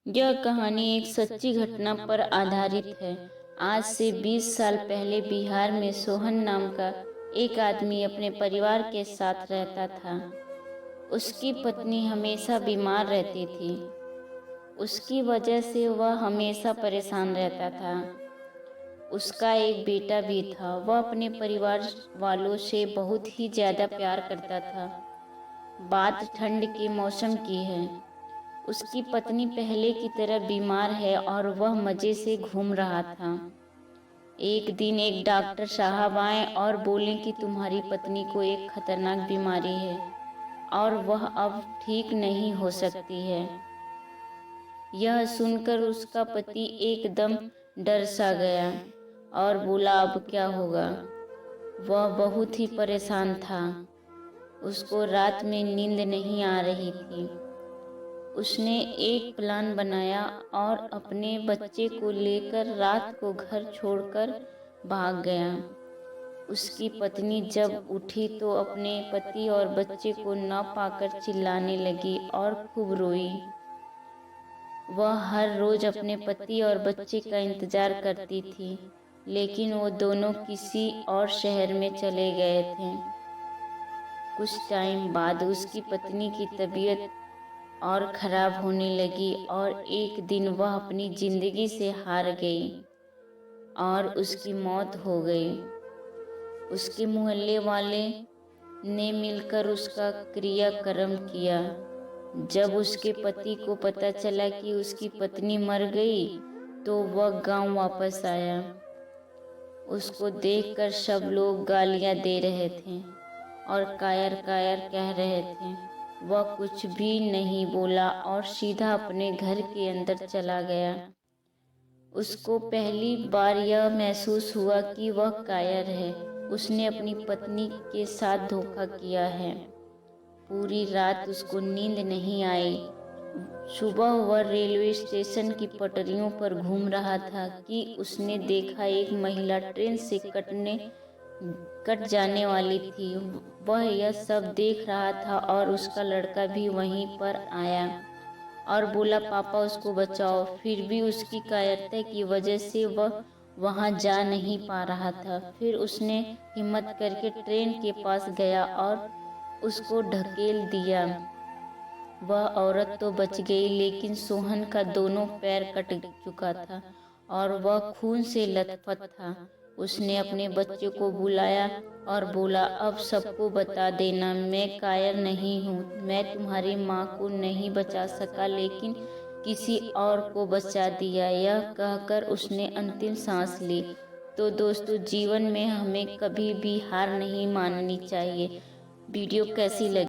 यह कहानी एक सच्ची घटना पर आधारित है। आज से 20 साल पहले बिहार में सोहन नाम का एक आदमी अपने परिवार के साथ रहता था। उसकी पत्नी हमेशा बीमार रहती थी। उसकी वजह से वह हमेशा परेशान रहता था। उसका एक बेटा भी था। वह अपने परिवार वालों से बहुत ही ज़्यादा प्यार करता था। बात ठंड के मौसम की है। उसकी पत्नी पहले की तरह बीमार है और वह मज़े से घूम रहा था। एक दिन एक डॉक्टर साहब आए और बोले कि तुम्हारी पत्नी को एक खतरनाक बीमारी है और वह अब ठीक नहीं हो सकती है। यह सुनकर उसका पति एकदम डर सा गया और बोला, अब क्या होगा। वह बहुत ही परेशान था। उसको रात में नींद नहीं आ रही थी। उसने एक प्लान बनाया और अपने बच्चे को लेकर रात को घर छोड़कर भाग गया। उसकी पत्नी जब उठी तो अपने पति और बच्चे को न पाकर चिल्लाने लगी और खूब रोई। वह हर रोज अपने पति और बच्चे का इंतजार करती थी, लेकिन वो दोनों किसी और शहर में चले गए थे। कुछ टाइम बाद उसकी पत्नी की तबीयत और ख़राब होने लगी और एक दिन वह अपनी ज़िंदगी से हार गई और उसकी मौत हो गई। उसके मोहल्ले वाले ने मिलकर उसका क्रियाक्रम किया। जब उसके पति को पता चला कि उसकी पत्नी मर गई तो वह गांव वापस आया। उसको देखकर सब लोग गालियां दे रहे थे और कायर कायर कह रहे थे। वह कुछ भी नहीं बोला और सीधा अपने घर के अंदर चला गया। उसको पहली बार यह महसूस हुआ कि वह कायर है। उसने अपनी पत्नी के साथ धोखा किया है। पूरी रात उसको नींद नहीं आई। सुबह वह रेलवे स्टेशन की पटरियों पर घूम रहा था कि उसने देखा एक महिला ट्रेन से कट जाने वाली थी। वह यह सब देख रहा था और उसका लड़का भी वहीं पर आया और बोला, पापा उसको बचाओ। फिर भी उसकी कायरता की वजह से वह वहां जा नहीं पा रहा था। फिर उसने हिम्मत करके ट्रेन के पास गया और उसको ढकेल दिया। वह औरत तो बच गई, लेकिन सोहन का दोनों पैर कट चुका था और वह खून से लथपथ था। उसने अपने बच्चे को बुलाया और बोला, अब सबको बता देना, मैं कायर नहीं हूँ। मैं तुम्हारी माँ को नहीं बचा सका, लेकिन किसी और को बचा दिया। यह कहकर उसने अंतिम सांस ली। तो दोस्तों, जीवन में हमें कभी भी हार नहीं माननी चाहिए। वीडियो कैसी लगी?